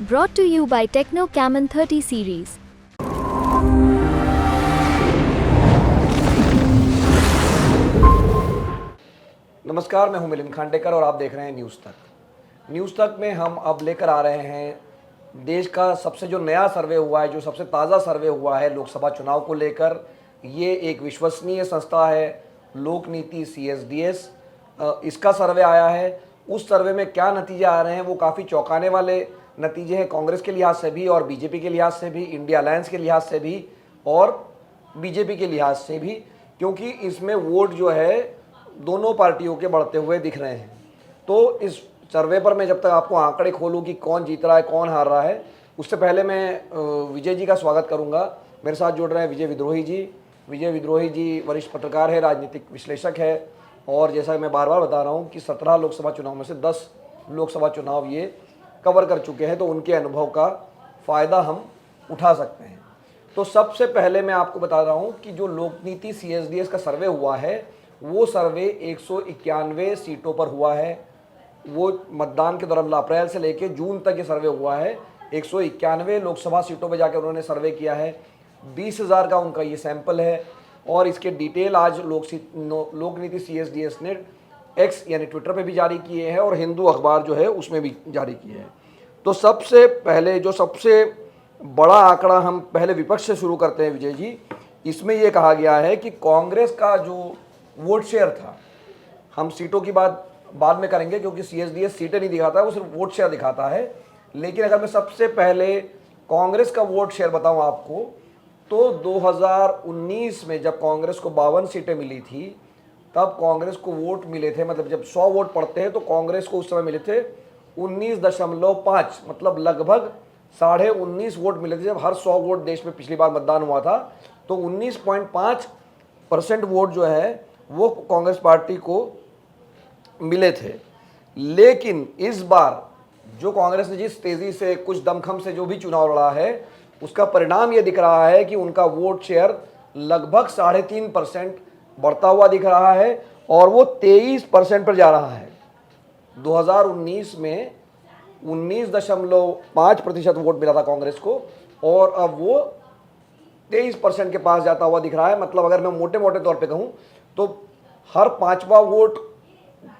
Brought to you by Techno Camon 30 series. नमस्कार, मैं हूं मिलिंद खांडेकर और आप देख रहे हैं न्यूज़ तक। न्यूज़ तक में हम अब लेकर आ रहे हैं देश का सबसे जो नया सर्वे हुआ है, जो सबसे ताज़ा सर्वे हुआ है लोकसभा चुनाव को लेकर। ये एक विश्वसनीय संस्था है, लोक नीति CSDS, इसका सर्वे आया है। उस सर्वे में क्या नतीजे आ रहे हैं वो काफ़ी चौंकाने वाले नतीजे हैं, कांग्रेस के लिहाज से भी और बीजेपी के लिहाज से भी, इंडिया अलायंस के लिहाज से भी और बीजेपी के लिहाज से भी, क्योंकि इसमें वोट जो है दोनों पार्टियों के बढ़ते हुए दिख रहे हैं। तो इस सर्वे पर मैं जब तक आपको आंकड़े खोलूं कि कौन जीत रहा है, कौन हार रहा है, उससे पहले मैं विजय जी का स्वागत करूंगा। मेरे साथ जुड़ रहे हैं विजय विद्रोही जी। विजय विद्रोही जी वरिष्ठ पत्रकार है, राजनीतिक विश्लेषक है और जैसा मैं बार बार बता रहा हूं कि 17 लोकसभा चुनाव में से 10 लोकसभा चुनाव ये कवर कर चुके हैं, तो उनके अनुभव का फ़ायदा हम उठा सकते हैं। तो सबसे पहले मैं आपको बता रहा हूं कि जो लोकनीति CSDS का सर्वे हुआ है वो सर्वे 191 सीटों पर हुआ है। वो मतदान के दौरान अप्रैल से लेकर जून तक ये सर्वे हुआ है। 191 लोकसभा सीटों पर जाकर उन्होंने सर्वे किया है। 20,000 का उनका ये सैंपल है और इसके डिटेल आज लोकनीति CSDS ने एक्स यानी ट्विटर पे भी जारी किए हैं और हिंदू अखबार जो है उसमें भी जारी किए हैं। तो सबसे पहले जो सबसे बड़ा आंकड़ा हम पहले विपक्ष से शुरू करते हैं विजय जी। इसमें यह कहा गया है कि कांग्रेस का जो वोट शेयर था, हम सीटों की बात बाद में करेंगे क्योंकि CSDS सीटें नहीं दिखाता है, वो सिर्फ वोट शेयर दिखाता है। लेकिन अगर मैं सबसे पहले कांग्रेस का वोट शेयर बताऊं आपको, तो 2019 में जब कांग्रेस को 52 सीटें मिली थी तब कांग्रेस को वोट मिले थे, मतलब जब 100 वोट पड़ते हैं तो कांग्रेस को उस समय मिले थे 19.5, मतलब लगभग 19.5 वोट मिले थे। जब हर 100 वोट देश में पिछली बार मतदान हुआ था तो 19.5% वोट जो है वो कांग्रेस पार्टी को मिले थे। लेकिन इस बार जो कांग्रेस ने जिस तेजी से, कुछ दमखम से जो भी चुनाव लड़ा है, उसका परिणाम ये दिख रहा है कि उनका वोट शेयर लगभग 3.5% बढ़ता हुआ दिख रहा है और वो 23% पर जा रहा है। 2019 में 19.5% वोट मिला था कांग्रेस को और अब वो 23% के पास जाता हुआ दिख रहा है। मतलब अगर मैं मोटे मोटे तौर पे कहूँ तो हर 5वां वोट,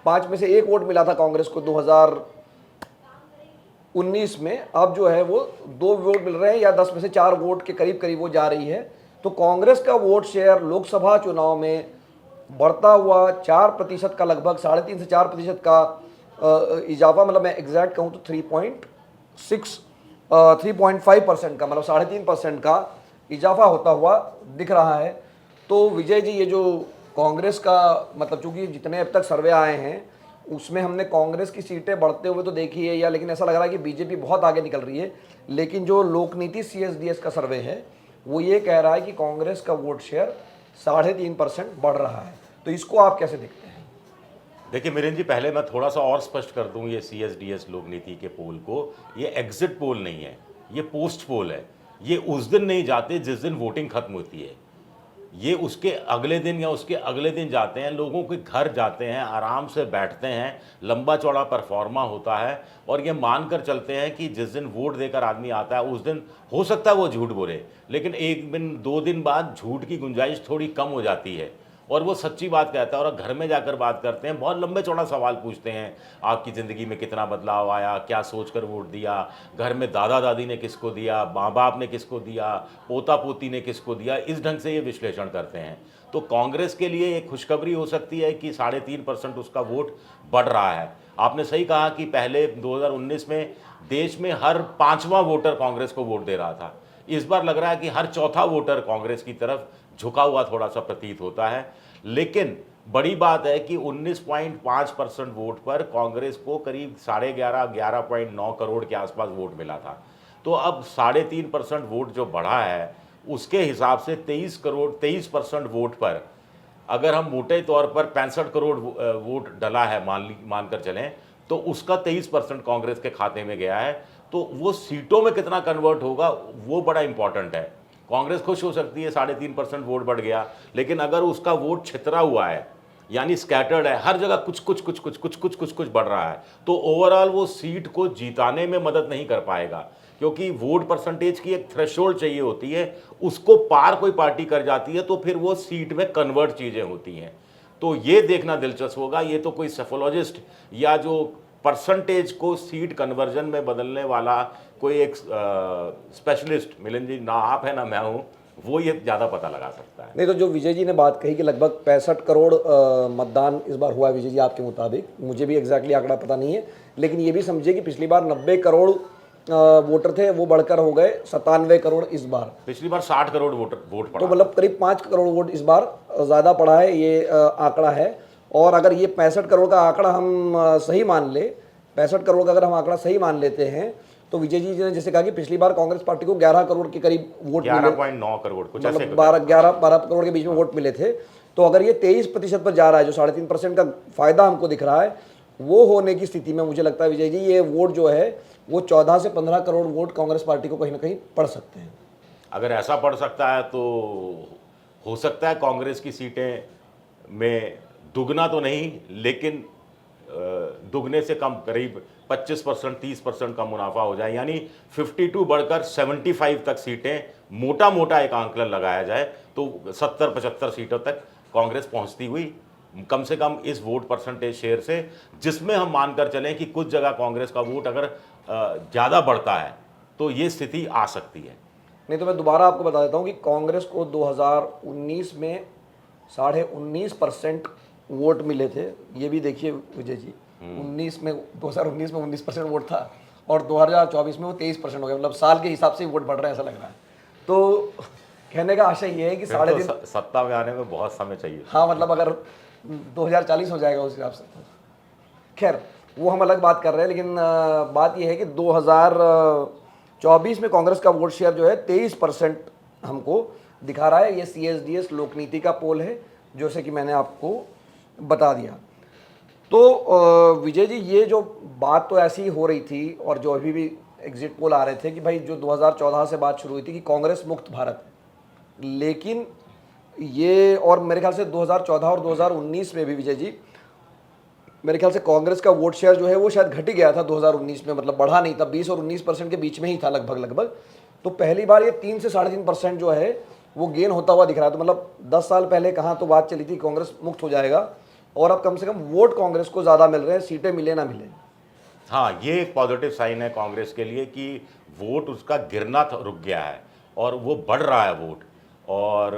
5 में से 1 वोट मिला था कांग्रेस को 2019 में, अब जो है वो 2 वोट मिल रहे हैं या 10 में से 4 वोट के करीब करीब वो जा रही है। तो कांग्रेस का वोट शेयर लोकसभा चुनाव में बढ़ता हुआ 4% का, लगभग 3.5 से 4% का इजाफा, मतलब मैं एग्जैक्ट कहूँ तो 3.5% का, मतलब 3.5% का इजाफा होता हुआ दिख रहा है। तो विजय जी, ये जो कांग्रेस का, मतलब चूंकि जितने अब तक सर्वे आए हैं उसमें हमने कांग्रेस की सीटें बढ़ते हुए तो देखी है, या लेकिन ऐसा लग रहा है कि बीजेपी बहुत आगे निकल रही है। लेकिन जो लोकनीति CSDS का सर्वे है वो ये कह रहा है कि कांग्रेस का वोट शेयर 3.5% बढ़ रहा है। तो इसको आप कैसे देखते हैं? देखिए मिलिंद जी, पहले मैं थोड़ा सा और स्पष्ट कर दूं ये CSDS लोक नीति के पोल को। ये एग्जिट पोल नहीं है, ये पोस्ट पोल है। ये उस दिन नहीं जाते जिस दिन वोटिंग खत्म होती है, ये उसके अगले दिन या उसके अगले दिन जाते हैं, लोगों के घर जाते हैं, आराम से बैठते हैं, लंबा चौड़ा परफॉर्मा होता है और ये मानकर चलते हैं कि जिस दिन वोट देकर आदमी आता है उस दिन हो सकता है वो झूठ बोले, लेकिन 1 दिन 2 दिन बाद झूठ की गुंजाइश थोड़ी कम हो जाती है और वो सच्ची बात कहता है। और घर में जाकर बात करते हैं, बहुत लंबे चौड़ा सवाल पूछते हैं, आपकी ज़िंदगी में कितना बदलाव आया, क्या सोचकर वोट दिया, घर में दादा दादी ने किसको दिया, माँ बाप ने किसको दिया, पोता पोती ने किसको दिया, इस ढंग से ये विश्लेषण करते हैं। तो कांग्रेस के लिए एक खुशखबरी हो सकती है कि 3.5% उसका वोट बढ़ रहा है। आपने सही कहा कि पहले 2019 में देश में हर 5वां वोटर कांग्रेस को वोट दे रहा था। इस बार लग रहा है कि हर 4था वोटर कांग्रेस की तरफ झुका हुआ थोड़ा सा प्रतीत होता है। लेकिन बड़ी बात है कि 19.5% वोट पर कांग्रेस को करीब 11.9 करोड़ के आसपास वोट मिला था। तो अब 3.5% वोट जो बढ़ा है उसके हिसाब से 23% वोट पर, अगर हम मोटे तौर पर 65 करोड़ वोट डला है मानकर चलें, तो उसका 23% कांग्रेस के खाते में गया है। तो वो सीटों में कितना कन्वर्ट होगा वो बड़ा इंपॉर्टेंट है। कांग्रेस खुश हो सकती है 3.5% वोट बढ़ गया, लेकिन अगर उसका वोट छितरा हुआ है, यानी स्कैटर्ड है, हर जगह कुछ कुछ कुछ कुछ कुछ कुछ कुछ कुछ बढ़ रहा है, तो ओवरऑल वो सीट को जीताने में मदद नहीं कर पाएगा, क्योंकि वोट परसेंटेज की एक थ्रेशोल्ड चाहिए होती है, उसको पार कोई पार्टी कर जाती है तो फिर वो सीट में कन्वर्ट चीज़ें होती हैं। तो ये देखना दिलचस्प होगा, ये तो कोई सेफोलॉजिस्ट या जो परसेंटेज को सीट कन्वर्जन में बदलने वाला कोई एक स्पेशलिस्ट, मिलिंद जी, ना आप है ना मैं हूँ, वो ये ज़्यादा पता लगा सकता है। नहीं, तो जो विजय जी ने बात कही कि लगभग 65 करोड़ मतदान इस बार हुआ है विजय जी आपके मुताबिक, मुझे भी एग्जैक्टली आंकड़ा पता नहीं है, लेकिन ये भी समझिए कि पिछली बार 90 करोड़ वोटर थे, वो बढ़कर हो गए 97 करोड़ इस बार। पिछली बार 60 करोड़ वोट पड़ा, तो मतलब करीब 5 करोड़ वोट इस बार ज़्यादा पड़ा है, ये आंकड़ा है। और अगर ये 65 करोड़ का आंकड़ा हम सही मान ले, 65 करोड़ का अगर हम आंकड़ा सही मान लेते हैं, तो विजय जी ने जैसे कहा कि पिछली बार कांग्रेस पार्टी को 11 करोड़ के करीब वोट मिले, 11.9 करोड़ कुछ ऐसे, मतलब 12 करोड़ के बीच में वोट मिले थे। तो अगर ये 23% पर जा रहा है, जो 3.5% का फायदा हमको दिख रहा है, वो होने की स्थिति में मुझे लगता है विजय जी ये वोट जो है वो 14 से 15 करोड़ वोट कांग्रेस पार्टी को कहीं ना कहीं पड़ सकते हैं। अगर ऐसा पड़ सकता है तो हो सकता है कांग्रेस की सीटें में दुगना तो नहीं, लेकिन दुगने से कम, करीब 25% 30% का मुनाफा हो जाए, यानी 52 बढ़कर 75 तक सीटें, मोटा मोटा एक आंकलन लगाया जाए तो 70-75 सीटों तक कांग्रेस पहुंचती हुई कम से कम इस वोट परसेंटेज शेयर से, जिसमें हम मानकर चलें कि कुछ जगह कांग्रेस का वोट अगर ज़्यादा बढ़ता है तो ये स्थिति आ सकती है। नहीं तो मैं दोबारा आपको बता देता हूँ कि कांग्रेस को 2019 में 19.5% वोट मिले थे। ये भी देखिए विजय जी, 2019 में 19% वोट था और 2024 में वो 23% हो गया, मतलब साल के हिसाब से ही वोट बढ़ रहा है ऐसा लग रहा है। तो कहने का आशय ये है कि 3.5 सत्ता में आने में बहुत समय चाहिए। हाँ, मतलब अगर 2040 हो जाएगा उस हिसाब से, खैर वो हम अलग बात कर रहे हैं, लेकिन बात यह है कि 2024 में कांग्रेस का वोट शेयर जो है 23% हमको दिखा रहा है। ये CSDS लोकनीति का पोल है, जैसे कि मैंने आपको बता दिया। तो विजय जी ये जो बात तो ऐसी ही हो रही थी, और जो अभी भी एग्जिट पोल आ रहे थे कि भाई जो 2014 से बात शुरू हुई थी कि कांग्रेस मुक्त भारत, लेकिन ये, और मेरे ख्याल से 2014 और 2019 में भी विजय जी मेरे ख्याल से कांग्रेस का वोट शेयर जो है वो शायद घट ही गया था 2019 में, मतलब बढ़ा नहीं था, 20 और 19% के बीच में ही था लगभग। तो पहली बार ये 3 से 3.5% जो है वो गेन होता हुआ दिख रहा है। तो मतलब 10 साल पहले कहाँ तो बात चली थी कांग्रेस मुक्त हो जाएगा, और अब कम से कम वोट कांग्रेस को ज़्यादा मिल रहे हैं, सीटें मिले ना मिले। हाँ, ये एक पॉजिटिव साइन है कांग्रेस के लिए कि वोट उसका गिरना रुक गया है और वो बढ़ रहा है वोट, और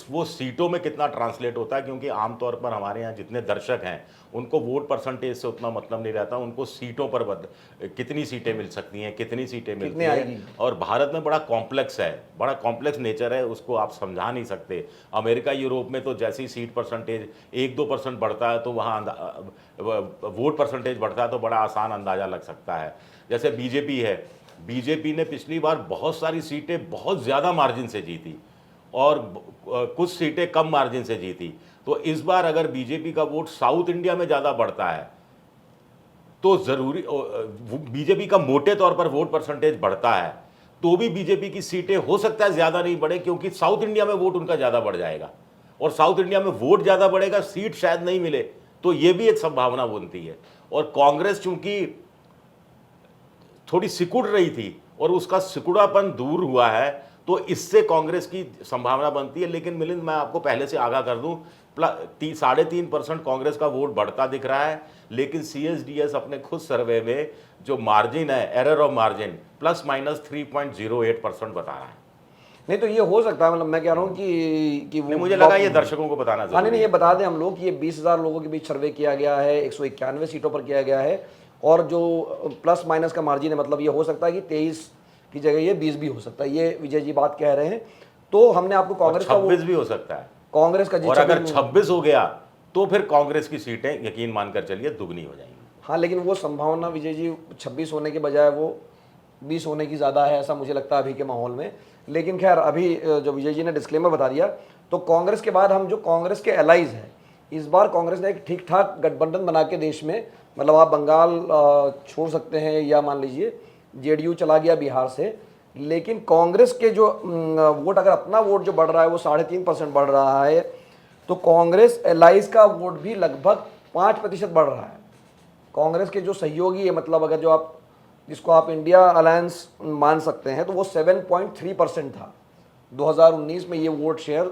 वो सीटों में कितना ट्रांसलेट होता है, क्योंकि आमतौर पर हमारे यहाँ जितने दर्शक हैं उनको वोट परसेंटेज से उतना मतलब नहीं रहता, उनको सीटों पर कितनी सीटें मिल सकती हैं, कितनी सीटें मिलती हैं। और भारत में बड़ा कॉम्प्लेक्स है, बड़ा कॉम्प्लेक्स नेचर है, उसको आप समझा नहीं सकते। अमेरिका यूरोप में तो जैसी सीट परसेंटेज 1-2% बढ़ता है तो वहाँ वोट परसेंटेज बढ़ता है तो बड़ा आसान अंदाज़ा लग सकता है। जैसे बीजेपी है, बीजेपी ने पिछली बार बहुत सारी सीटें बहुत ज़्यादा मार्जिन से जीती और कुछ सीटें कम मार्जिन से जीती। तो इस बार अगर बीजेपी का वोट साउथ इंडिया में ज़्यादा बढ़ता है तो ज़रूरी, बीजेपी का मोटे तौर पर वोट परसेंटेज बढ़ता है तो भी बीजेपी की सीटें हो सकता है ज़्यादा नहीं बढ़े, क्योंकि साउथ इंडिया में वोट उनका ज़्यादा बढ़ जाएगा, और साउथ इंडिया में वोट ज़्यादा बढ़ेगा, सीट शायद नहीं मिले, तो ये भी एक संभावना बनती है। और कांग्रेस चूंकि थोड़ी सिकुड़ रही थी और उसका सिकुड़ापन दूर हुआ है, तो इससे कांग्रेस की संभावना बनती है। लेकिन मिलिंद, मैं आपको पहले से आगाह कर दूं, 3.5% कांग्रेस का वोट बढ़ता दिख रहा है, लेकिन CSDS अपने खुद सर्वे में जो मार्जिन है, एरर ऑफ मार्जिन, ±3.08% बता रहा है। नहीं तो ये हो सकता है, मतलब मैं कह रहा हूँ कि वो मुझे लगा ये दर्शकों को बताना जरूरी है। नहीं, ये बता दें हम लोग कि ये 20,000 लोगों के बीच सर्वे किया गया है, 191 सीटों पर किया गया है, और जो प्लस माइनस का मार्जिन है, मतलब ये हो सकता है कि 23 की जगह ये 20 भी हो सकता है, ये विजय जी बात कह रहे हैं। तो हमने आपको कांग्रेस का 26 भी हो सकता है, कांग्रेस का, और अगर 26 हो गया तो फिर कांग्रेस की सीटें यकीन मानकर चलिए दुगनी हो जाएंगी। हाँ, लेकिन वो संभावना विजय जी 26 होने के बजाय वो 20 होने की ज़्यादा है, ऐसा मुझे लगता है अभी के माहौल में। लेकिन खैर, अभी जो विजय जी ने डिस्क्लेमर बता दिया, तो कांग्रेस के बाद हम जो कांग्रेस के एलाइज हैं, इस बार कांग्रेस ने एक ठीक ठाक गठबंधन बना के देश में, मतलब आप बंगाल छोड़ सकते हैं या मान लीजिए JDU चला गया बिहार से, लेकिन कांग्रेस के जो वोट, अगर अपना वोट जो बढ़ रहा है वो 3.5% बढ़ रहा है, तो कांग्रेस एलाइज का वोट भी लगभग 5% बढ़ रहा है। कांग्रेस के जो सहयोगी है, मतलब अगर जो आप जिसको आप इंडिया अलायंस मान सकते हैं, तो वो 7.3% था 2019 में। ये वोट शेयर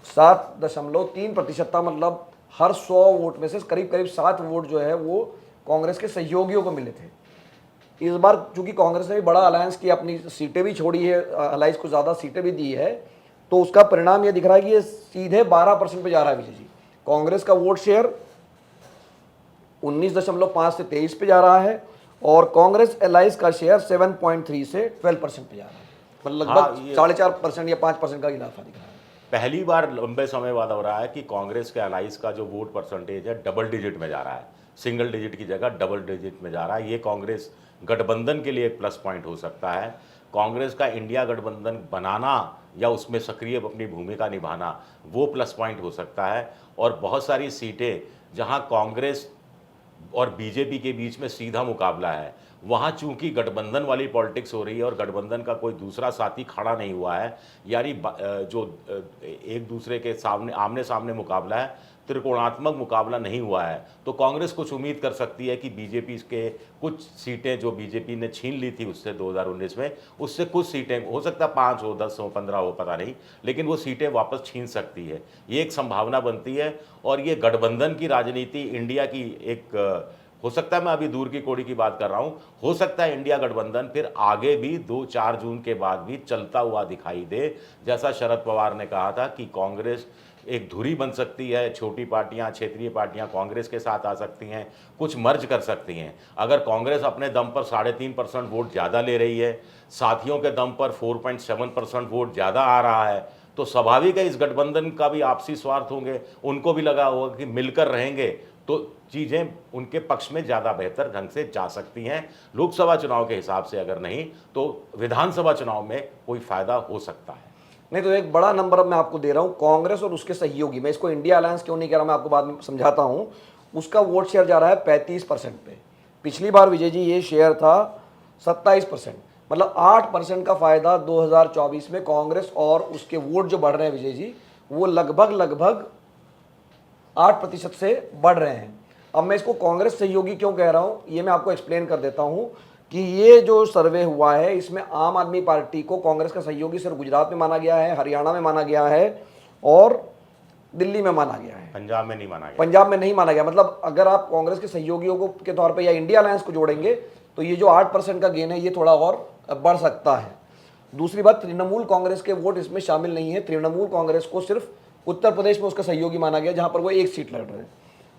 7.3% था, मतलब हर 100 वोट में से करीब करीब 7 वोट जो है वो कांग्रेस के सहयोगियों को मिले थे। इस बार चूंकि कांग्रेस ने भी बड़ा अलायंस किया, अपनी सीटें भी छोड़ी है, अलायंस को ज़्यादा सीटें भी दी है, तो उसका परिणाम ये दिख रहा है कि ये सीधे 12% पे जा रहा है विजय जी। कांग्रेस का वोट शेयर 19.5 से 23 पे जा रहा है और कांग्रेस एलायंस का शेयर 7.3 से 12% पे जा रहा है। मतलब लगभग 4.5% या 5% का इजाफा दिख रहा है। पहली बार लंबे समय बाद हो रहा है कि कांग्रेस के अलाइज का जो वोट परसेंटेज है डबल डिजिट में जा रहा है, सिंगल डिजिट की जगह डबल डिजिट में जा रहा है। ये कांग्रेस गठबंधन के लिए एक प्लस पॉइंट हो सकता है। कांग्रेस का इंडिया गठबंधन बनाना या उसमें सक्रिय अपनी भूमिका निभाना वो प्लस पॉइंट हो सकता है। और बहुत सारी सीटें जहां कांग्रेस और बीजेपी के बीच में सीधा मुकाबला है, वहाँ चूंकि गठबंधन वाली पॉलिटिक्स हो रही है और गठबंधन का कोई दूसरा साथी खड़ा नहीं हुआ है, यानी जो एक दूसरे के सामने आमने सामने मुकाबला है, त्रिकोणात्मक मुकाबला नहीं हुआ है, तो कांग्रेस कुछ उम्मीद कर सकती है कि बीजेपी के कुछ सीटें जो बीजेपी ने छीन ली थी उससे 2019 में, उससे कुछ सीटें, हो सकता है 5 हो, 10 हो, 15 हो, पता नहीं, लेकिन वो सीटें वापस छीन सकती है। ये एक संभावना बनती है। और ये गठबंधन की राजनीति इंडिया की एक हो सकता है, मैं अभी दूर की कौड़ी की बात कर रहा हूँ, हो सकता है इंडिया गठबंधन फिर आगे भी 2-4 जून के बाद भी चलता हुआ दिखाई दे। जैसा शरद पवार ने कहा था कि कांग्रेस एक धुरी बन सकती है, छोटी पार्टियां, क्षेत्रीय पार्टियां कांग्रेस के साथ आ सकती हैं, कुछ मर्ज कर सकती हैं। अगर कांग्रेस अपने दम पर 3.5% वोट ज़्यादा ले रही है, साथियों के दम पर 4.7% वोट ज़्यादा आ रहा है, तो स्वाभाविक है इस गठबंधन का भी आपसी स्वार्थ होंगे, उनको भी लगा होगा कि मिलकर रहेंगे तो चीज़ें उनके पक्ष में ज़्यादा बेहतर ढंग से जा सकती हैं। लोकसभा चुनाव के हिसाब से अगर नहीं तो विधानसभा चुनाव में कोई फ़ायदा हो सकता है। नहीं तो एक बड़ा नंबर मैं आपको दे रहा हूँ, कांग्रेस और उसके सहयोगी, मैं इसको इंडिया अलायंस क्यों नहीं कह रहा, मैं आपको बाद में समझाता हूँ। उसका वोट शेयर जा रहा है 35% पे। पिछली बार विजय जी ये शेयर था 27%, मतलब 8% का फायदा 2024 में कांग्रेस और उसके वोट जो बढ़ रहे हैं विजय जी, वो लगभग 8% से बढ़ रहे हैं। अब मैं इसको कांग्रेस सहयोगी क्यों कह रहा हूँ, ये मैं आपको एक्सप्लेन कर देता हूँ कि ये जो सर्वे हुआ है इसमें आम आदमी पार्टी को कांग्रेस का सहयोगी सिर्फ गुजरात में माना गया है, हरियाणा में माना गया है और दिल्ली में माना गया है, पंजाब में नहीं माना गया। पंजाब में नहीं माना गया। मतलब अगर आप कांग्रेस के सहयोगियों को के तौर पे या इंडिया अलायंस को जोड़ेंगे तो ये जो 8% का गेन है ये थोड़ा और बढ़ सकता है। दूसरी बात, तृणमूल कांग्रेस के वोट इसमें शामिल नहीं है। तृणमूल कांग्रेस को सिर्फ उत्तर प्रदेश में उसका सहयोगी माना गया जहां पर वो 1 सीट लड़ रहे हैं,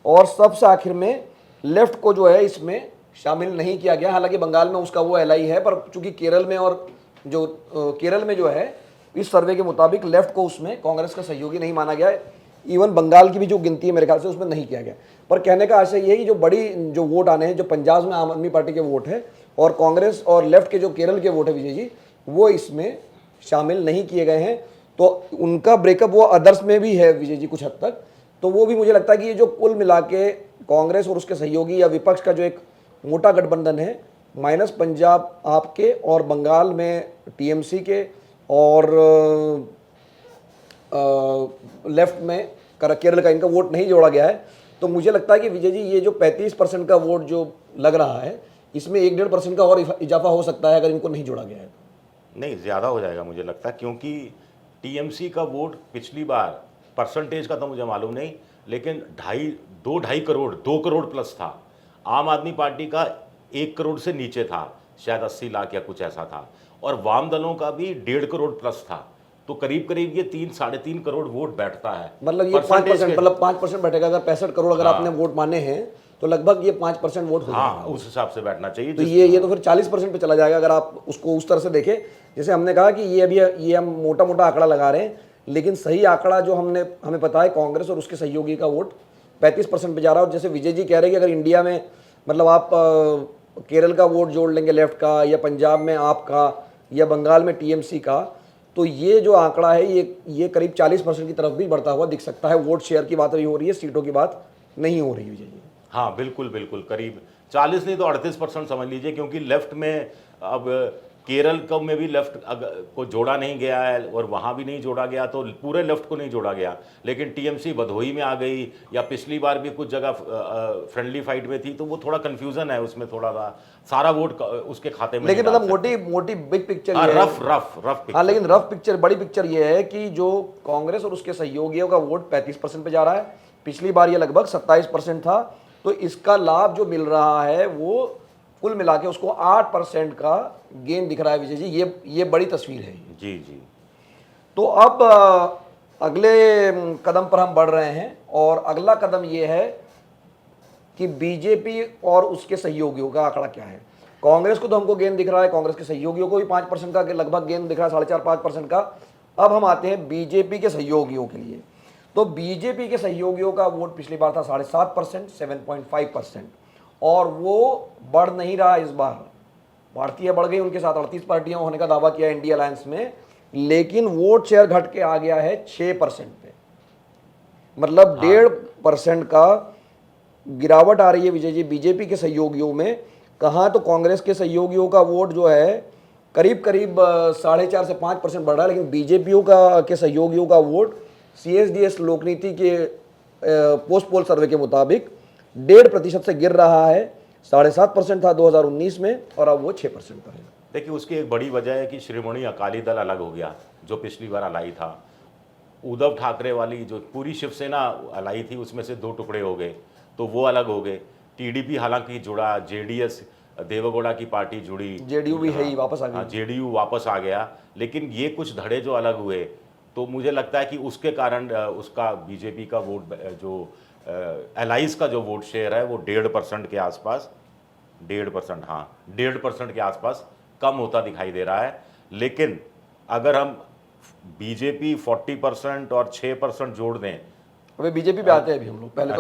और सबसे आखिर में लेफ्ट को जो है इसमें शामिल नहीं किया गया। हालांकि बंगाल में उसका वो एलआई है, पर चूंकि केरल में और जो केरल में जो है इस सर्वे के मुताबिक लेफ्ट को उसमें कांग्रेस का सहयोगी नहीं माना गया। इवन बंगाल की भी जो गिनती है मेरे ख्याल से उसमें नहीं किया गया। पर कहने का आशय ये है कि जो बड़ी जो वोट आने हैं, जो पंजाब में आम आदमी पार्टी के वोट है और कांग्रेस और लेफ्ट के जो केरल के वोट है विजय जी, वो इसमें शामिल नहीं किए गए हैं। तो उनका ब्रेकअप वो अदर्स में भी है विजय जी कुछ हद तक। तो वो भी मुझे लगता है कि ये जो कुल मिला के कांग्रेस और उसके सहयोगी या विपक्ष का जो एक मोटा गठबंधन है, माइनस पंजाब आपके और बंगाल में टीएमसी के और लेफ्ट में केरल का इनका वोट नहीं जोड़ा गया है, तो मुझे लगता है कि विजय जी ये जो 35% का वोट जो लग रहा है इसमें 1-1.5% का और इजाफा हो सकता है अगर इनको नहीं जोड़ा गया है। नहीं, ज़्यादा हो जाएगा मुझे लगता है, क्योंकि टीएमसी का वोट पिछली बार परसेंटेज का तो मुझे मालूम नहीं, लेकिन 2.5 करोड़ 2 करोड़ प्लस था। आम आदमी पार्टी का 1 करोड़ से नीचे था, शायद 80 लाख या कुछ ऐसा था, और वाम दलों का भी 1.5 करोड़ प्लस था। तो करीब करीब ये 3-3.5 करोड़ वोट बैठता है। मतलब ये 5%, मतलब 5% बैठेगा। अगर 65 करोड़ अगर आपने वोट माने हैं तो लगभग ये 5% वोट हो जाएगा। उस हिसाब से बैठना चाहिए। तो ये तो फिर 40% पे चला जाएगा अगर आप उसको उस तरह से देखें। जैसे हमने कहा कि ये हम मोटा मोटा आंकड़ा लगा रहे हैं, लेकिन सही आंकड़ा जो हमें पता है कांग्रेस और उसके सहयोगी का वोट 35% पे जा रहा है। और जैसे विजय जी कह रहे हैं कि अगर इंडिया में मतलब आप केरल का वोट जोड़ लेंगे लेफ्ट का, या पंजाब में आपका, या बंगाल में टीएमसी का, तो ये जो आंकड़ा है ये करीब 40% की तरफ भी बढ़ता हुआ दिख सकता है। वोट शेयर की बात अभी हो रही है, सीटों की बात नहीं हो रही है विजय जी। हाँ बिल्कुल बिल्कुल, करीब 40 नहीं तो 38% समझ लीजिए, क्योंकि लेफ्ट में अब केरल को में भी लेफ्ट को जोड़ा नहीं गया है और वहाँ भी नहीं जोड़ा गया, तो पूरे लेफ्ट को नहीं जोड़ा गया। लेकिन टीएमसी भदोही में आ गई, या पिछली बार भी कुछ जगह फ्रेंडली फाइट में थी, तो वो थोड़ा कंफ्यूजन है उसमें, थोड़ा सा सारा वोट उसके खाते में। लेकिन मतलब मोटी बिग पिक्चर ये है, रफ पिक्चर। हाँ, लेकिन रफ पिक्चर, बड़ी पिक्चर ये है कि जो कांग्रेस और उसके सहयोगियों का वोट 35% पे जा रहा है। पिछली बार ये लगभग 27% था। तो इसका लाभ जो मिल रहा है वो कुल मिला के उसको 8% का गेन दिख रहा है विजय जी। ये बड़ी तस्वीर है। जी जी। तो अब अगले कदम पर हम बढ़ रहे हैं, और अगला कदम ये है कि बीजेपी और उसके सहयोगियों का आंकड़ा क्या है। कांग्रेस को तो हमको गेन दिख रहा है, कांग्रेस के सहयोगियों को भी 5% का लगभग गेन दिख रहा है, 4.5-5% का। अब हम आते हैं बीजेपी के सहयोगियों के लिए। तो बीजेपी के सहयोगियों का वोट पिछली बार था 7.5%, 7.5%, और वो बढ़ नहीं रहा इस बार। भारतीय बढ़ गई, उनके साथ 38 पार्टियां होने का दावा किया इंडिया अलायंस में, लेकिन वोट शेयर घट के आ गया है 6% पे। मतलब 1.5% का गिरावट आ रही है विजय जी बीजेपी के सहयोगियों में। कहाँ तो कांग्रेस के सहयोगियों का वोट जो है करीब 4.5 से 5% बढ़ रहा है, लेकिन बीजेपीओ के सहयोगियों का वोट CSDS लोकनीति के पोस्ट पोल सर्वे के मुताबिक 1.5% से गिर रहा है। 7.5% था 2019 में, और अब वो 6% पर है। देखिए, उसकी एक बड़ी वजह है कि शिरोमणि अकाली दल अलग हो गया, जो पिछली बार अलाई था। उद्धव ठाकरे वाली जो पूरी शिवसेना अलाई थी, उसमें से 2 टुकड़े हो गए, तो वो अलग हो गए। टीडीपी हालांकि जुड़ा, JDS देवेगौड़ा की पार्टी जुड़ी, JDU भी है ही, वापस आ गई। JDU वापस आ गया। लेकिन ये कुछ धड़े जो अलग हुए, तो मुझे लगता है कि उसके कारण उसका बीजेपी का वोट, जो एलाइज का जो वोट शेयर है, वो 1.5% के आसपास, 1.5%, हाँ 1.5% के आसपास कम होता दिखाई दे रहा है। लेकिन अगर हम बीजेपी 40% और 6% जोड़ दें, अभी बीजेपी पे आते हैं। अभी हम लोग पहले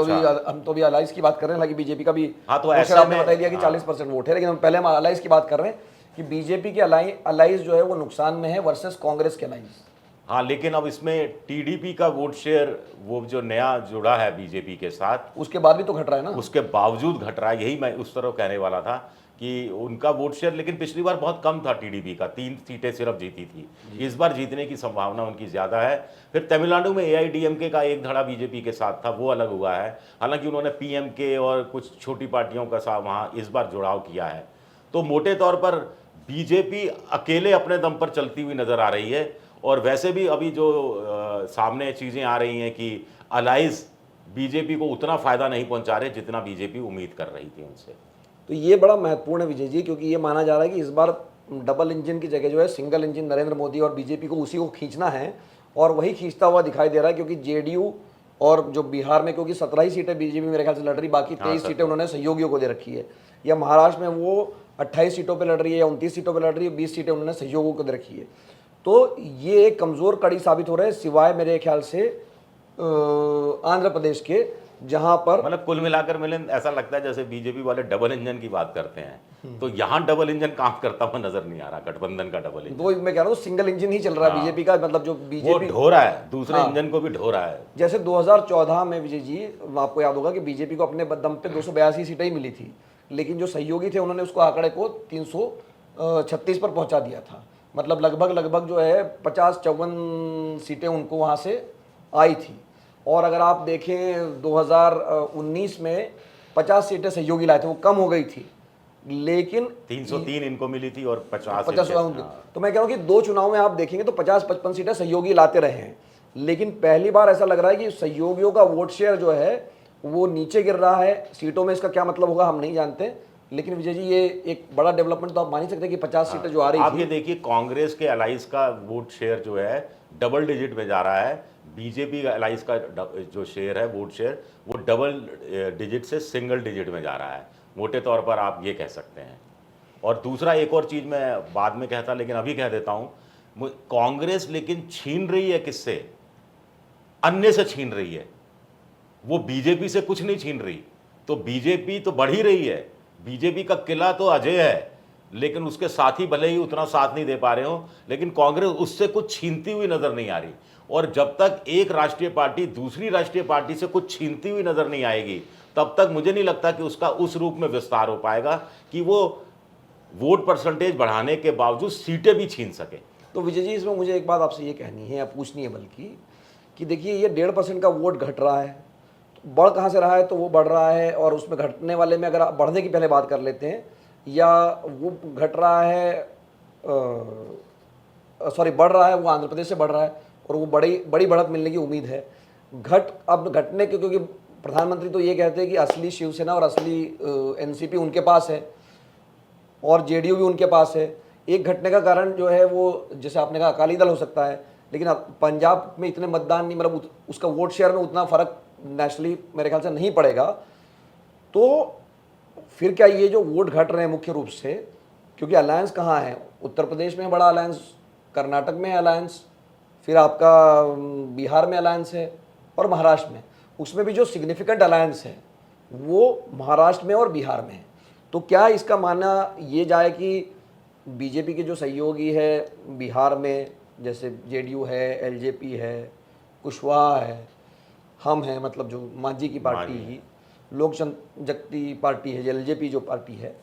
हम तो अभी अलायंस की बात कर रहे हैं, हालांकि बीजेपी का भी, हाँ, तो ऐसे आपने बता दिया कि 40% वोट है, लेकिन हम पहले अलायंस की बात कर रहे हैं कि बीजेपी के अलायंस जो है वो नुकसान में है वर्सेस कांग्रेस के अलायंस। हाँ, लेकिन अब इसमें टीडीपी का वोट शेयर, वो जो नया जुड़ा है बीजेपी के साथ, उसके बाद भी तो घट रहा है ना। उसके बावजूद घट रहा है। यही मैं उस तरह कहने वाला था कि उनका वोट शेयर, लेकिन पिछली बार बहुत कम था टीडीपी का, 3 सीटें सिर्फ जीती थी। इस बार जीतने की संभावना उनकी ज़्यादा है। फिर तमिलनाडु में AIDMK का एक धड़ा बीजेपी के साथ था, वो अलग हुआ है। हालांकि उन्होंने PMK और कुछ छोटी पार्टियों का साथ वहाँ इस बार जुड़ाव किया है। तो मोटे तौर पर बीजेपी अकेले अपने दम पर चलती हुई नज़र आ रही है। और वैसे भी अभी जो सामने चीज़ें आ रही हैं कि अलाइज बीजेपी को उतना फ़ायदा नहीं पहुंचा रहे जितना बीजेपी उम्मीद कर रही थी उनसे। तो ये बड़ा महत्वपूर्ण है विजय जी, क्योंकि ये माना जा रहा है कि इस बार डबल इंजन की जगह जो है सिंगल इंजन नरेंद्र मोदी और बीजेपी को उसी को खींचना है, और वही खींचता हुआ दिखाई दे रहा है। क्योंकि JDU और जो बिहार में, क्योंकि 17 ही सीटें बीजेपी मेरे ख्याल से लड़ रही, बाकी 23 सीटें उन्होंने सहयोगियों को दे रखी है, या महाराष्ट्र में वो 28 सीटों पर लड़ रही है या 29 सीटों पर लड़ रही है, 20 सीटें उन्होंने सहयोगियों को दे रखी है। तो ये एक कमज़ोर कड़ी साबित हो रहा है, सिवाय मेरे ख्याल से आंध्र प्रदेश के, जहां पर मतलब कुल मिलाकर मिलिंद ऐसा लगता है जैसे बीजेपी वाले डबल इंजन की बात करते हैं, तो यहाँ डबल इंजन काम करता हुआ नजर नहीं आ रहा, गठबंधन का डबल इंजन। तो मैं कह रहा हूँ सिंगल इंजन ही चल रहा है बीजेपी का, मतलब जो बीजेपी ढो रहा है, दूसरे इंजन को भी ढो रहा है। जैसे 2014 में विजय जी, आपको याद होगा कि बीजेपी को अपने दम पे 282 सीटें ही मिली थी, लेकिन जो सहयोगी थे उन्होंने उसको आंकड़े को 336 पर पहुंचा दिया था। मतलब लगभग जो है 50-54 सीटें उनको वहाँ से आई थी। और अगर आप देखें 2019 में 50 सीटें सहयोगी लाए थे, वो कम हो गई थी, लेकिन 303 इनको मिली थी और 50। तो मैं कह रहा हूँ कि 2 चुनाव में आप देखेंगे तो 50-55 सीटें सहयोगी लाते रहे हैं, लेकिन पहली बार ऐसा लग रहा है कि सहयोगियों का वोट शेयर जो है वो नीचे गिर रहा है। सीटों में इसका क्या मतलब होगा हम नहीं जानते, लेकिन विजय जी ये एक बड़ा डेवलपमेंट तो आप मान ही सकते हैं कि 50 सीटें जो आ रही आप ये देखिए, कांग्रेस के अलाइज का वोट शेयर जो है डबल डिजिट में जा रहा है, बीजेपी का अलाइज का जो शेयर है, वोट शेयर, वो डबल डिजिट से सिंगल डिजिट में जा रहा है। मोटे तौर पर आप ये कह सकते हैं। और दूसरा, एक और चीज़ मैं बाद में कहता, लेकिन अभी कह देता हूँ, कांग्रेस लेकिन छीन रही है किससे? अन्य से छीन रही है, वो बीजेपी से कुछ नहीं छीन रही। तो बीजेपी तो बढ़ ही रही है, बीजेपी का किला तो अजय है, लेकिन उसके साथी भले ही उतना साथ नहीं दे पा रहे हो, लेकिन कांग्रेस उससे कुछ छीनती हुई नजर नहीं आ रही। और जब तक एक राष्ट्रीय पार्टी दूसरी राष्ट्रीय पार्टी से कुछ छीनती हुई नजर नहीं आएगी, तब तक मुझे नहीं लगता कि उसका उस रूप में विस्तार हो पाएगा कि वो वोट परसेंटेज बढ़ाने के बावजूद सीटें भी छीन सके। तो विजय जी, इसमें मुझे एक बात आपसे ये कहनी है या पूछनी है बल्कि, कि देखिए ये 1.5% का वोट घट रहा है, तो बढ़ कहाँ से रहा है, तो वो बढ़ रहा है। और उसमें घटने वाले में अगर आप बढ़ने की पहले बात कर लेते हैं, या वो घट रहा है, सॉरी बढ़ रहा है, वो आंध्र प्रदेश से बढ़ रहा है और वो बड़ी बड़ी बढ़त मिलने की उम्मीद है। अब घटने के, क्योंकि प्रधानमंत्री तो ये कहते हैं कि असली शिवसेना और असली एनसीपी उनके पास है और जेडीयू भी उनके पास है। एक घटने का कारण जो है वो, जैसे आपने कहा, अकाली दल हो सकता है, लेकिन अब पंजाब में इतने मतदान नहीं, मतलब उसका वोट शेयर में उतना फर्क नेशनली मेरे ख्याल से नहीं पड़ेगा। तो फिर क्या ये जो वोट घट रहे हैं मुख्य रूप से, क्योंकि अलायंस कहाँ है, उत्तर प्रदेश में बड़ा अलायंस, कर्नाटक में अलायंस, फिर आपका बिहार में अलायंस है और महाराष्ट्र में, उसमें भी जो सिग्निफिकेंट अलायंस है वो महाराष्ट्र में और बिहार में है। तो क्या इसका मानना ये जाए कि बीजेपी के जो सहयोगी है बिहार में, जैसे जेडीयू है, एलजेपी है, कुशवाहा है, हम हैं, मतलब जो मांझी की पार्टी ही, लोक जनशक्ति पार्टी है, एलजेपी जो पार्टी है,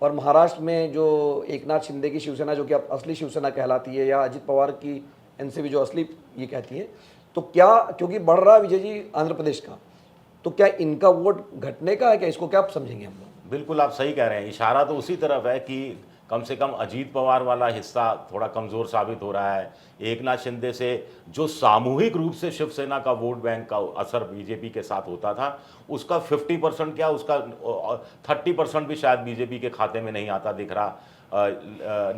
और महाराष्ट्र में जो एकनाथ शिंदे की शिवसेना, जो कि अब असली शिवसेना कहलाती है, या अजित पवार की एनसीपी जो असली ये कहती है, तो क्या, क्योंकि बढ़ रहा है विजय जी आंध्र प्रदेश का, तो क्या इनका वोट घटने का है क्या? इसको क्या आप समझेंगे हम लोग? बिल्कुल आप सही कह रहे हैं, इशारा तो उसी तरफ है कि कम से कम अजीत पवार वाला हिस्सा थोड़ा कमज़ोर साबित हो रहा है। एकनाथ शिंदे से जो सामूहिक रूप से शिवसेना का वोट बैंक का असर बीजेपी के साथ होता था, उसका 50% क्या, उसका 30% भी शायद बीजेपी के खाते में नहीं आता दिख रहा।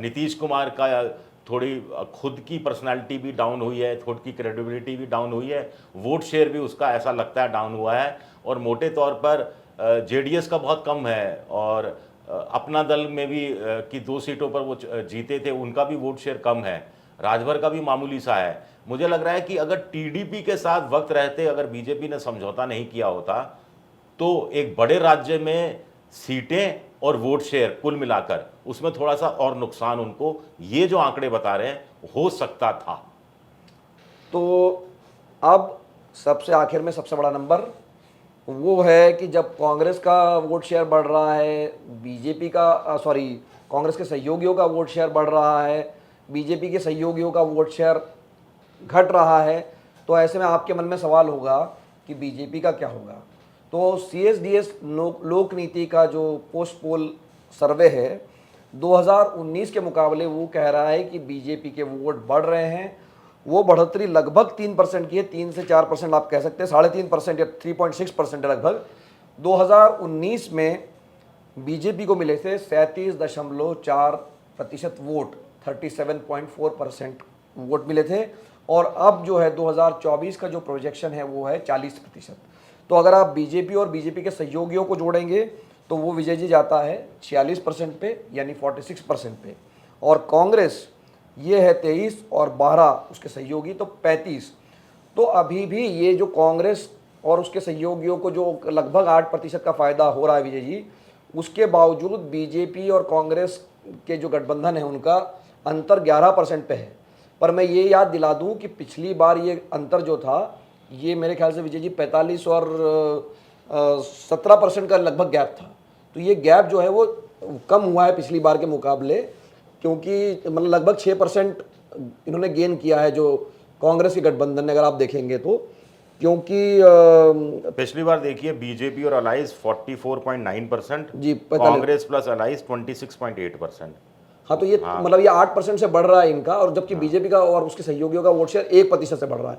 नीतीश कुमार का थोड़ी खुद की पर्सनालिटी भी डाउन हुई है, खुद की क्रेडिबिलिटी भी डाउन हुई है, वोट शेयर भी उसका ऐसा लगता है डाउन हुआ है। और मोटे तौर पर जेडीएस का बहुत कम है, और अपना दल में भी कि 2 सीटों पर वो जीते थे, उनका भी वोट शेयर कम है, राजभर का भी मामूली सा है। मुझे लग रहा है कि अगर टीडीपी के साथ वक्त रहते अगर बीजेपी ने समझौता नहीं किया होता, तो एक बड़े राज्य में सीटें और वोट शेयर कुल मिलाकर उसमें थोड़ा सा और नुकसान उनको, ये जो आंकड़े बता रहे हैं, हो सकता था। तो अब सबसे आखिर में सबसे बड़ा नंबर वो है कि जब कांग्रेस का वोट शेयर बढ़ रहा है, बीजेपी का, सॉरी, कांग्रेस के सहयोगियों का वोट शेयर बढ़ रहा है, बीजेपी के सहयोगियों का वोट शेयर घट रहा है, तो ऐसे में आपके मन में सवाल होगा कि बीजेपी का क्या होगा। तो सीएसडीएस लोक नीति का जो पोस्ट पोल सर्वे है 2019 के मुकाबले, वो कह रहा है कि बीजेपी के वोट बढ़ रहे हैं। वो बढ़ोतरी लगभग 3% की है, 3 से 4% आप कह सकते हैं, 3.5% या 3.6% लगभग। 2019 में बीजेपी को मिले थे 37.4% वोट, 37.4% वोट मिले थे। और अब जो है 2024 का जो प्रोजेक्शन है वो है 40%। तो अगर आप बीजेपी और बीजेपी के सहयोगियों को जोड़ेंगे तो वो विजय जी जाता है 46% पे, यानी 46% पे। और कांग्रेस ये है 23 और 12 उसके सहयोगी, तो 35। तो अभी भी ये जो कांग्रेस और उसके सहयोगियों को जो लगभग 8% का फ़ायदा हो रहा है विजय जी, उसके बावजूद बीजेपी और कांग्रेस के जो गठबंधन है उनका अंतर 11% पे है। पर मैं ये याद दिला दूं कि पिछली बार ये अंतर जो था, ये मेरे ख्याल से विजय जी 45 और 17% का लगभग गैप था। तो ये गैप जो है वो कम हुआ है पिछली बार के मुकाबले, क्योंकि मतलब लगभग 6% इन्होंने गेन किया है जो कांग्रेस के गठबंधन ने, अगर आप देखेंगे तो। क्योंकि पिछली बार देखिए बीजेपी और अलाइज 44.9%, जी, कांग्रेस प्लस अलाइज 26.8%। हाँ, तो ये मतलब ये 8% से बढ़ रहा है इनका, और जबकि बीजेपी का और उसके सहयोगियों का वोट शेयर 1% से बढ़ रहा है।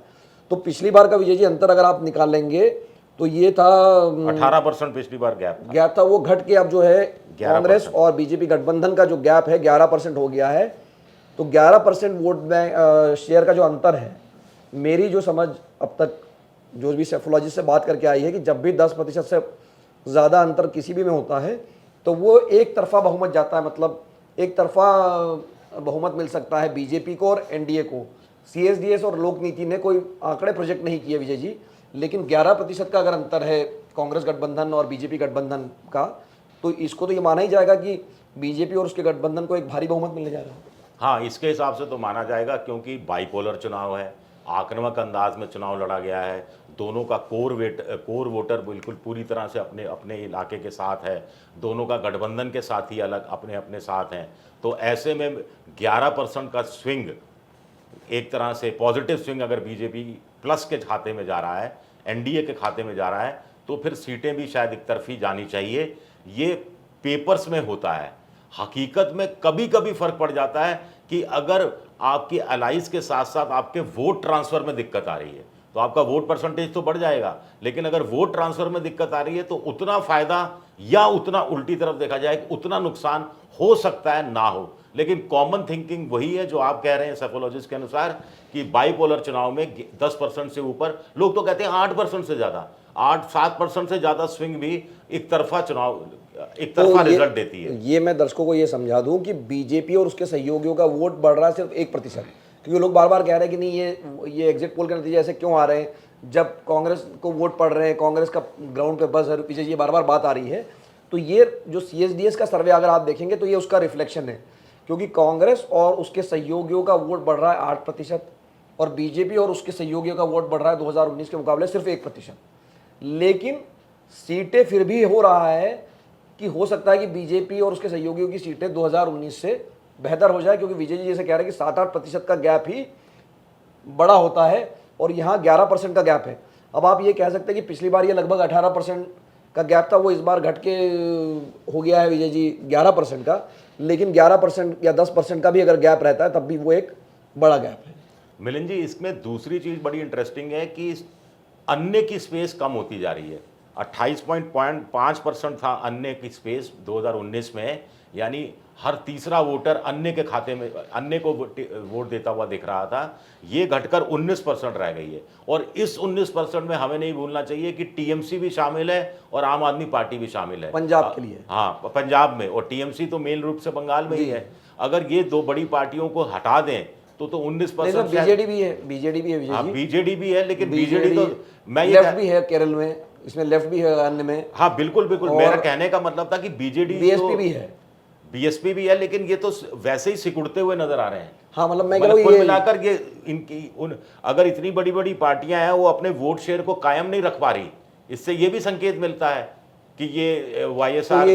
तो पिछली बार का विजय जी अंतर अगर आप निकालेंगे तो ये था 18% पिछली बार गैप था, वो घट के अब जो है कांग्रेस और बीजेपी गठबंधन का जो गैप है 11% हो गया है। तो 11% वोट बैंक शेयर का जो अंतर है, मेरी जो समझ अब तक जो भी सेफोलॉजिस्ट से बात करके आई है कि जब भी 10% से ज़्यादा अंतर किसी भी में होता है तो वो एक तरफा बहुमत जाता है, मतलब एक तरफा बहुमत मिल सकता है बीजेपी को और एनडीए को। सीएसडीएस और लोक नीति ने कोई आंकड़े प्रोजेक्ट नहीं किए विजय जी, लेकिन 11% का अगर अंतर है कांग्रेस गठबंधन और बीजेपी गठबंधन का, तो इसको तो ये माना ही जाएगा कि बीजेपी और उसके गठबंधन को एक भारी बहुमत मिलने जा रहा है। हाँ, इसके हिसाब से तो माना जाएगा, क्योंकि बाइपोलर चुनाव है, आक्रामक अंदाज में चुनाव लड़ा गया है, दोनों का कोर वोटर बिल्कुल पूरी तरह से अपने अपने इलाके के साथ है, दोनों का गठबंधन के साथ ही अलग अपने अपने साथ हैं। तो ऐसे में 11% का स्विंग, एक तरह से पॉजिटिव स्विंग अगर बीजेपी प्लस के खाते में जा रहा है, एनडीए के खाते में जा रहा है, तो फिर सीटें भी शायद एक तरफी जानी चाहिए। ये पेपर्स में होता है, हकीकत में कभी कभी फर्क पड़ जाता है कि अगर आपकी अलाइज के साथ साथ आपके वोट ट्रांसफर में दिक्कत आ रही है तो आपका वोट परसेंटेज तो बढ़ जाएगा, लेकिन अगर वोट ट्रांसफर में दिक्कत आ रही है तो उतना फायदा या उतना उल्टी तरफ देखा जाए कि उतना नुकसान हो सकता है ना हो। लेकिन कॉमन थिंकिंग वही है जो आप कह रहे हैं साइकोलॉजिस्ट के अनुसार कि बाइपोलर चुनाव में 10% से ऊपर, लोग तो कहते हैं 8% से ज़्यादा, 8-7% से ज़्यादा स्विंग भी एक तरफा चुनाव, एक तरफा रिजल्ट देती है। ये मैं दर्शकों को ये समझा दूं कि बीजेपी और उसके सहयोगियों का वोट बढ़ रहा है सिर्फ 1%, क्योंकि लोग बार बार कह रहे हैं कि नहीं ये एग्जिट पोल के नतीजे ऐसे क्यों आ रहे हैं जब कांग्रेस को वोट पड़ रहे हैं, कांग्रेस का ग्राउंड पे बस है पीछे, ये बार बार बात आ रही है। तो ये जो CSDS का सर्वे अगर आप देखेंगे तो ये उसका रिफ्लेक्शन है, क्योंकि कांग्रेस और उसके सहयोगियों का वोट बढ़ रहा है 8% और बीजेपी और उसके सहयोगियों का वोट बढ़ रहा है 2019 के मुकाबले सिर्फ 1%। लेकिन सीटें फिर भी हो रहा है कि हो सकता है कि बीजेपी और उसके सहयोगियों की सीटें 2019 से बेहतर हो जाए, क्योंकि विजय जी जैसे कह रहे हैं कि 7-8% का गैप ही बड़ा होता है और यहाँ 11% का गैप है। अब आप ये कह सकते हैं कि पिछली बार ये लगभग 18% का गैप था, वो इस बार घट के हो गया है विजय जी 11% का, लेकिन 11% या 10% का भी अगर गैप रहता है तब भी वो एक बड़ा गैप है। मिलिंद जी, इसमें दूसरी चीज़ बड़ी इंटरेस्टिंग है कि अन्य की स्पेस कम होती जा रही है। 28.5% था अन्य की स्पेस 2019 में, यानी हर तीसरा वोटर अन्य के खाते में, अन्य को वोट देता हुआ दिख रहा था। ये घटकर 19% रह गई है और इस 19% में हमें नहीं भूलना चाहिए कि टीएमसी भी शामिल है और आम आदमी पार्टी भी शामिल है पंजाब के लिए। हाँ, पंजाब में, और टीएमसी तो मेन रूप से बंगाल में ही है। अगर ये दो बड़ी पार्टियों को हटा दें तो 19% बीजेडी भी है, बीजेडी भी है विजय हाँ, जी। बीजेडी भी है, लेकिन बीजेडी तो मैं ये लेफ्ट भी है केरल में, इसमें लेफ्ट भी है अन्य में। हाँ बिल्कुल बिल्कुल, मेरा कहने का मतलब था कि बीजेडी बीएसपी भी है, बीएसपी भी है, लेकिन ये तो वैसे ही सिकुड़ते हुए नजर आ रहे हैं। हाँ मतलब मैं मतलब कुल मिलाकर ये इनकी अगर इतनी बड़ी बड़ी पार्टियां हैं वो अपने वोट शेयर को कायम नहीं रख पा रही, इससे ये भी संकेत मिलता है कि ये वाईएसआर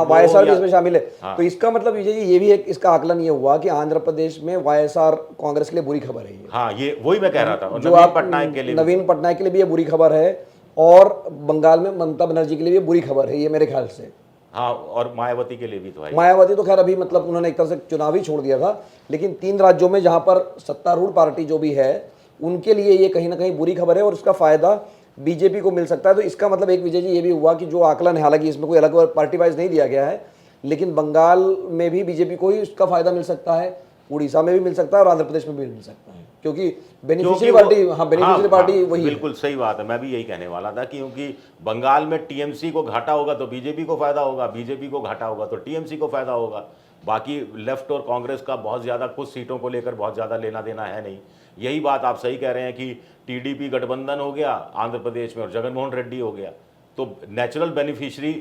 वाईएसआर भी इसमें शामिल है। हाँ। तो इसका मतलब विजय जी ये भी एक इसका आकलन ये हुआ कि आंध्र प्रदेश में वाईएसआर कांग्रेस के लिए बुरी खबर है ये। हाँ, ये वही मैं कह रहा था, जो नवीन पटनायक के लिए भी ये बुरी खबर है और बंगाल में ममता बनर्जी के लिए भी बुरी खबर है ये मेरे ख्याल से। हाँ, और मायावती के लिए भी तो है। मायावती तो खैर अभी मतलब उन्होंने एक तरह से चुनाव ही छोड़ दिया था, लेकिन 3 राज्यों में जहां पर सत्तारूढ़ पार्टी जो भी है उनके लिए ये कहीं ना कहीं बुरी खबर है और इसका फायदा बीजेपी को मिल सकता है। तो इसका मतलब एक विजय जी ये भी हुआ कि जो आकलन है, हालांकि इसमें कोई अलग पार्टी वाइज नहीं दिया गया है, लेकिन बंगाल में भी बीजेपी को ही इसका फायदा मिल सकता है, उड़ीसा में भी मिल सकता है और आंध्र प्रदेश में भी मिल सकता है, क्योंकि बेनिफिशियरी पार्टी वही। बिल्कुल सही बात है, मैं भी यही कहने वाला था, क्योंकि बंगाल में टीएमसी को घाटा होगा तो बीजेपी को फायदा होगा, बीजेपी को घाटा होगा तो टीएमसी को फायदा होगा। बाकी लेफ्ट और कांग्रेस का बहुत ज़्यादा कुछ सीटों को लेकर बहुत ज़्यादा लेना देना है नहीं। यही बात आप सही कह रहे हैं कि टीडीपी गठबंधन हो गया आंध्र प्रदेश में और जगनमोहन रेड्डी हो गया, तो नेचुरल बेनिफिशियरी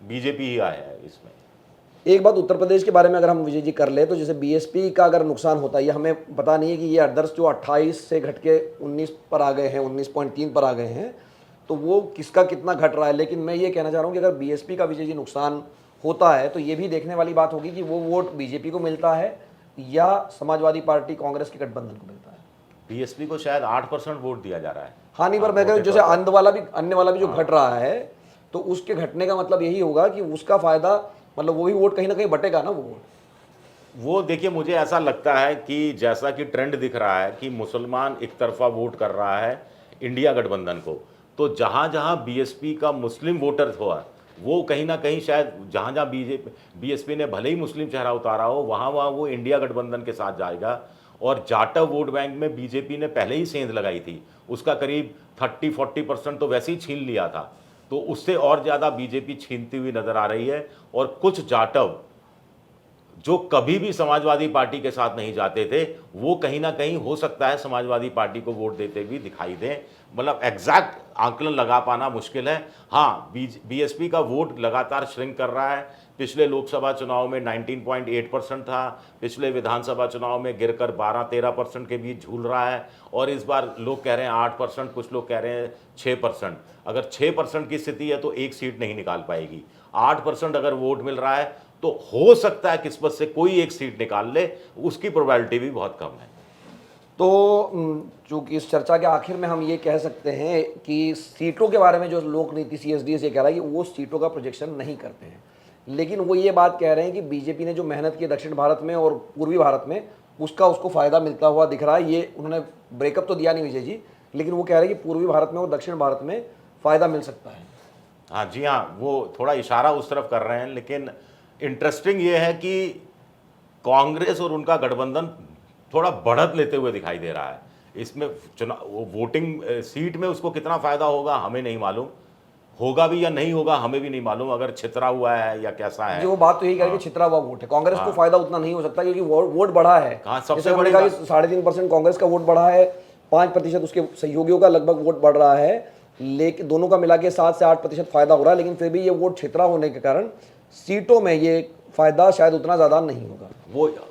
बीजेपी ही आया है इसमें। एक बात उत्तर प्रदेश के बारे में अगर हम विजय जी कर ले तो जैसे बीएसपी का अगर नुकसान होता है, ये हमें पता नहीं है कि ये आदर्श जो 28 से घट के 19 पर आ गए हैं, 19.3 पर आ गए हैं, तो वो किसका कितना घट रहा है। लेकिन मैं ये कहना चाह रहा हूँ कि अगर बीएसपी का विजय जी नुकसान होता है तो ये भी देखने वाली बात होगी कि वो वोट बीजेपी को मिलता है या समाजवादी पार्टी कांग्रेस के गठबंधन को मिलता है। बीएसपी को शायद 8% वोट दिया जा रहा है। हाँ नहीं, पर मैं कह रहा हूँ जैसे अन्य वाला भी जो घट रहा है तो उसके घटने का मतलब यही होगा कि उसका फायदा, मतलब वो भी वोट कहीं ना कहीं बटेगा ना वो देखिए, मुझे ऐसा लगता है कि जैसा कि ट्रेंड दिख रहा है कि मुसलमान एक तरफा वोट कर रहा है इंडिया गठबंधन को, तो जहाँ जहाँ बीएसपी का मुस्लिम वोटर हुआ वो कहीं ना कहीं शायद जहाँ जहाँ बीएसपी ने भले ही मुस्लिम चेहरा उतारा हो वहाँ वो इंडिया गठबंधन के साथ जाएगा। और जाटव वोट बैंक में बीजेपी ने पहले ही सेंध लगाई थी, उसका करीब 30-40% तो वैसे ही छीन लिया था, तो उससे और ज़्यादा बीजेपी छीनती हुई नज़र आ रही है। और कुछ जाटव जो कभी भी समाजवादी पार्टी के साथ नहीं जाते थे वो कहीं ना कहीं हो सकता है समाजवादी पार्टी को वोट देते भी दिखाई दें। मतलब एग्जैक्ट आंकलन लगा पाना मुश्किल है। हाँ, बीएसपी का वोट लगातार श्रिंक कर रहा है, पिछले लोकसभा चुनाव में 19.8% था, पिछले विधानसभा चुनाव में गिरकर 12-13% के बीच झूल रहा है, और इस बार लोग कह रहे हैं 8%, कुछ लोग कह रहे हैं 6%। अगर 6% की स्थिति है तो एक सीट नहीं निकाल पाएगी। 8% अगर वोट मिल रहा है तो हो सकता है किस्मत से कोई एक सीट निकाल ले, उसकी प्रोबेबिलिटी भी बहुत कम है। तो चूंकि इस चर्चा के आखिर में हम ये कह सकते हैं कि सीटों के बारे में जो लोक नीति CSDS ये कह रहा है कि वो सीटों का प्रोजेक्शन नहीं करते हैं, लेकिन वो ये बात कह रहे हैं कि बीजेपी ने जो मेहनत की दक्षिण भारत में और पूर्वी भारत में, उसको फ़ायदा मिलता हुआ दिख रहा है। ये उन्होंने ब्रेकअप तो दिया नहीं विजय जी, लेकिन वो कह रहे हैं कि पूर्वी भारत में और दक्षिण भारत में फ़ायदा मिल सकता है। हाँ जी हाँ, वो थोड़ा इशारा उस तरफ कर रहे हैं, लेकिन इंटरेस्टिंग ये है कि कांग्रेस और उनका गठबंधन थोड़ा बढ़त लेते हुए दिखाई दे रहा है। इसमें चुनाव वोटिंग सीट में उसको कितना फ़ायदा होगा हमें नहीं मालूम, होगा भी या नहीं होगा हमें भी नहीं मालूम, अगर छितरा हुआ है या कैसा है। जो बात तो यही करें कि छितरा हुआ वोट है, कांग्रेस को फायदा उतना नहीं हो सकता क्योंकि वोट बढ़ा है। सबसे बड़ी 3.5% कांग्रेस का वोट बढ़ा है, 5% उसके सहयोगियों का लगभग वोट बढ़ रहा है, लेकिन दोनों का मिला के 7 से 8% फायदा हो रहा है। लेकिन फिर भी ये वोट छितरा होने के कारण सीटों में ये फायदा शायद उतना ज़्यादा नहीं होगा।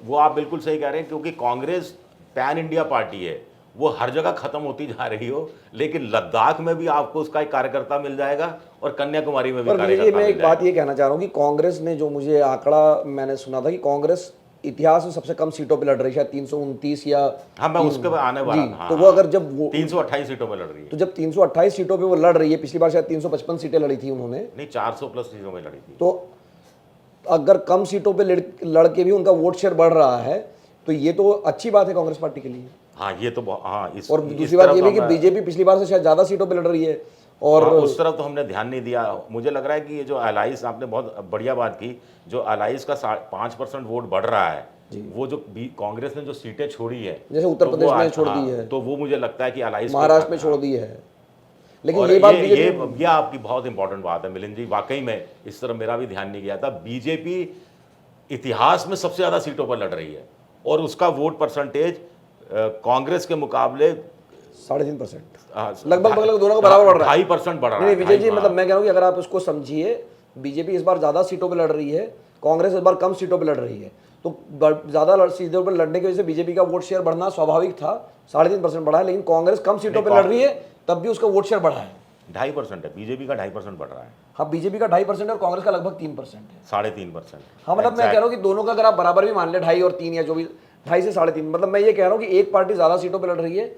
वो आप बिल्कुल सही कह रहे हैं, क्योंकि कांग्रेस पैन इंडिया पार्टी है, वो हर जगह खत्म होती जा रही हो, लेकिन लद्दाख में भी आपको उसका एक कार्यकर्ता मिल जाएगा और कन्याकुमारी में भी कार्यकर्ता। मैं एक बात ये कहना चाह रहा हूँ कि कांग्रेस ने जो मुझे आंकड़ा मैंने सुना था कि कांग्रेस इतिहास में सबसे कम सीटों पे लड़ रही है, 329 या हाँ मैं उसके बाद आने वाला। हाँ, तो वो अगर जब वो 328 सीटों पे लड़ रही है, तो जब 328 सीटों पे वो लड़ रही है, पिछली बार शायद 355 सीटें लड़ी थी उन्होंने, नहीं 400 प्लस सीटों में लड़ी थी, तो अगर कम सीटों पे लड़ के भी उनका वोट शेयर बढ़ रहा है तो ये तो अच्छी बात है कांग्रेस पार्टी के लिए। हाँ ये तो हाँ और दूसरी बात ये भी कि बीजेपी पिछली बार से शायद ज्यादा सीटों पे लड़ रही है, और उस तरफ तो हमने ध्यान नहीं दिया। मुझे लग रहा है कि ये जो अलाइस, आपने बहुत बढ़िया बात की, जो अलाइस का 5% वोट बढ़ रहा है, वो जो कांग्रेस ने जो सीटें छोड़ी है, जैसे उत्तर प्रदेश में छोड़ दी है, तो वो मुझे लगता है कि अलाइस महाराष्ट्र में छोड़ दी है। लेकिन ये आपकी बहुत इंपॉर्टेंट बात है मिलिंद जी, वाकई में इस तरफ मेरा भी ध्यान नहीं गया था। बीजेपी इतिहास में सबसे ज्यादा सीटों पर लड़ रही है और उसका वोट परसेंटेज कांग्रेस के मुकाबले 3.5% लगभग दोनों का बराबर बढ़ रहा है, 2.5% बढ़ रहा है। नहीं विजय जी, मतलब मैं कह रहा हूँ कि अगर आप इसको समझिए, बीजेपी इस बार ज्यादा सीटों पर लड़ रही है, कांग्रेस इस बार कम सीटों पर लड़ रही है, तो ज्यादा सीटों पर लड़ने की वजह से बीजेपी का वोट शेयर बढ़ना स्वाभाविक था, 3.5% बढ़ा है। लेकिन कांग्रेस कम सीटों पर लड़ रही है तब भी उसका वोट शेयर बढ़ा है, 2.5% है, बीजेपी का 2.5% बढ़ रहा है। हाँ बीजेपी का 2.5% और कांग्रेस का लगभग 3% है, 3.5%। हाँ मतलब मैं कह रहा हूँ कि दोनों का अगर आप बराबर भी मान ले, 2.5 और 3 या जो भी 2.5 से 3.5, मतलब मैं ये कह रहा हूँ कि एक पार्टी ज्यादा सीटों पर लड़ रही है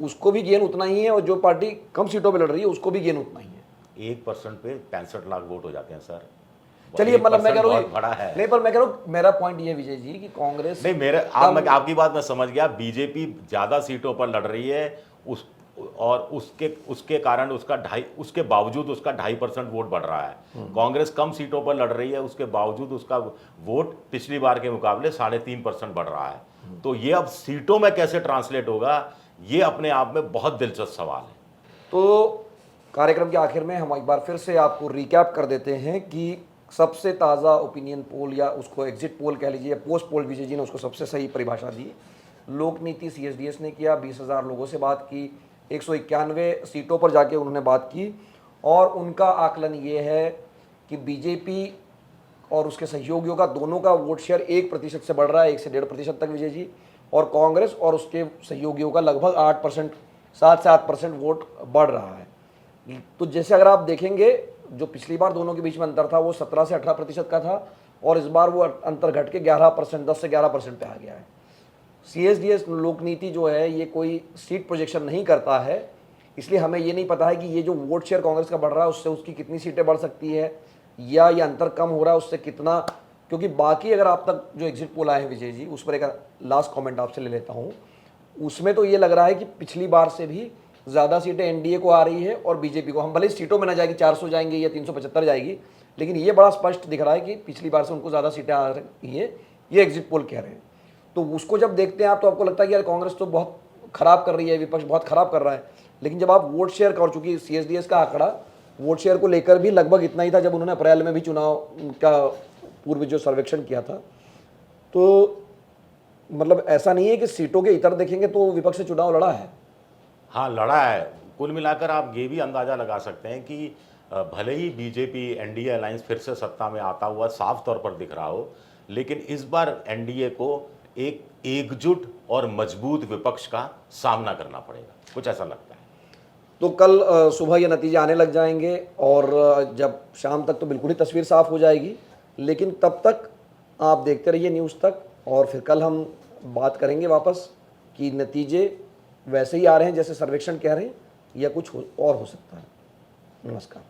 उसको भी गेन उतना ही है, और जो पार्टी कम सीटों पर लड़ रही है उसको भी गेन उतना ही है। 1% पे 65 लाख वोट हो जाते हैं सर। चलिए मतलब मैं कह रहा हूँ बड़ा है, नहीं पर मैं कह रहा हूँ मेरा पॉइंट ये विजय जी कि कांग्रेस नहीं मेरे आपकी बात मैं समझ गया। बीजेपी ज्यादा सीटों पर लड़ रही है और उसके कारण उसके बावजूद उसका 2.5% वोट बढ़ रहा है। कांग्रेस कम सीटों पर लड़ रही है, उसके बावजूद उसका वोट पिछली बार के मुकाबले 3.5% बढ़ रहा है। तो ये अब सीटों में कैसे ट्रांसलेट होगा, ये अपने आप में बहुत दिलचस्प सवाल है। तो कार्यक्रम के आखिर में हम एक बार फिर से आपको रिकैप कर देते हैं कि सबसे ताज़ा ओपिनियन पोल या उसको एग्जिट पोल कह लीजिए, पोस्ट पोल, विजय जी ने उसको सबसे सही परिभाषा दी। लोक नीति CSDS ने किया, 20,000 लोगों से बात की, 191 सीटों पर जाके उन्होंने बात की, और उनका आकलन ये है कि बीजेपी और उसके सहयोगियों का दोनों का वोट शेयर 1% से बढ़ रहा है, 1 से 1.5% तक विजय जी, और कांग्रेस और उसके सहयोगियों का लगभग 8%, 7 से 8% वोट बढ़ रहा है। तो जैसे अगर आप देखेंगे जो पिछली बार दोनों के बीच में अंतर था वो 17 से 18% का था, और इस बार वो अंतर घट के 11%, 10 से 11% पे आ गया है। CSDS लोक नीति जो है ये कोई सीट प्रोजेक्शन नहीं करता है, इसलिए हमें ये नहीं पता है कि ये जो वोट शेयर कांग्रेस का बढ़ रहा है उससे उसकी कितनी सीटें बढ़ सकती है, या ये अंतर कम हो रहा है उससे कितना, क्योंकि बाकी अगर आप तक जो एग्जिट पोल आए हैं विजय जी, उस पर एक लास्ट कमेंट आपसे ले लेता हूँ। उसमें तो ये लग रहा है कि पिछली बार से भी ज़्यादा सीटें एनडीए को आ रही है और बीजेपी को, हम भले सीटों में ना जाएगी 400 जाएंगे या 375 जाएगी, लेकिन ये बड़ा स्पष्ट दिख रहा है कि पिछली बार से उनको ज़्यादा सीटें आ रही है, ये एग्जिट पोल कह रहे हैं। तो उसको जब देखते हैं आप तो आपको लगता है कि यार कांग्रेस तो बहुत खराब कर रही है, विपक्ष बहुत खराब कर रहा है, लेकिन जब आप वोट शेयर कर चुकी, CSDS का आंकड़ा वोट शेयर को लेकर भी लगभग इतना ही था जब उन्होंने अप्रैल में भी चुनाव का पूर्व जो सर्वेक्षण किया था। तो मतलब ऐसा नहीं है कि सीटों के इतर देखेंगे तो विपक्ष से चुनाव लड़ा है। हाँ लड़ा है। कुल मिलाकर आप ये भी अंदाज़ा लगा सकते हैं कि भले ही बीजेपी एनडीए अलायंस फिर से सत्ता में आता हुआ साफ तौर पर दिख रहा हो, लेकिन इस बार एनडीए को एक एकजुट और मजबूत विपक्ष का सामना करना पड़ेगा, कुछ ऐसा लगता है। तो कल सुबह ये नतीजे आने लग जाएंगे और जब शाम तक तो बिल्कुल ही तस्वीर साफ हो जाएगी, लेकिन तब तक आप देखते रहिए न्यूज़ तक और फिर कल हम बात करेंगे वापस कि नतीजे वैसे ही आ रहे हैं जैसे सर्वेक्षण कह रहे हैं या कुछ और हो सकता है। नमस्कार।